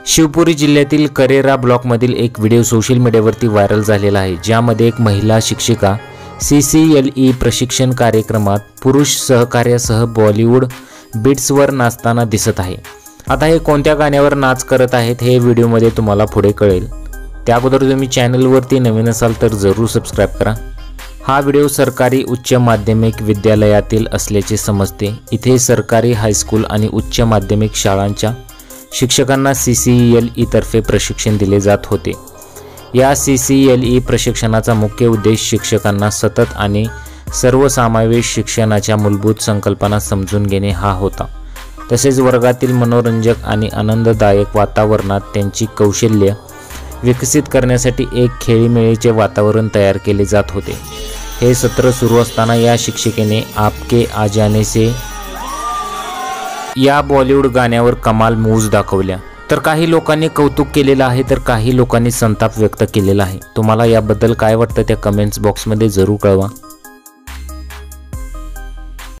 शिवपुरी जिल्ह्यातील करेरा ब्लॉकमधील एक video social मीडियावरती व्हायरल झालेला आहे, ज्यामध्ये एक महिला शिक्षिका CCLE प्रशिक्षण कार्यक्रमात पुरुष सहकार्यासह बॉलिवूड बीट्सवर नाचताना दिसत आहे। आता हे कोणत्या गाण्यावर नाच करत आहेत हे व्हिडिओमध्ये तुम्हाला पुढे कळेल। त्या अगोदर तुम्ही चॅनलवरती नवीन असाल तर जरूर सबस्क्राइब करा। हा व्हिडिओ सरकारी उच्च माध्यमिक विद्यालयातील असल्याचे समजते। इथे सरकारी हायस्कूल आणि उच्च माध्यमिक शाळांच्या शिक्षकांना CCLE तर्फे प्रशिक्षण दिले जात होते। या CCLE प्रशिक्षणाचा मुख्य उद्देश शिक्षकांना सतत आणि सर्वसमावेश शिक्षणाच्या मूलभूत संकल्पना समजून घेणे हा होता। तसेच वर्गातील मनोरंजक आणि आनंददायक वातावरणात त्यांची कौशल्य विकसित करण्यासाठी एक खेळीमेळीचे वातावरण तयार केले जात होते। हे सत्र सुरू असताना या शिक्षिकेने आपके आ जाने से या बॉलिवूड गाण्यावर कमाल मूव्ज दाखवल्या। तर काही लोकांनी कौतुक केलेलं आहे तर काही लोकांनी संताप व्यक्त केलेला आहे। तुम्हाला याबद्दल काय वाटतं त्या कमेंट्स बॉक्समध्ये जरूर कळवा।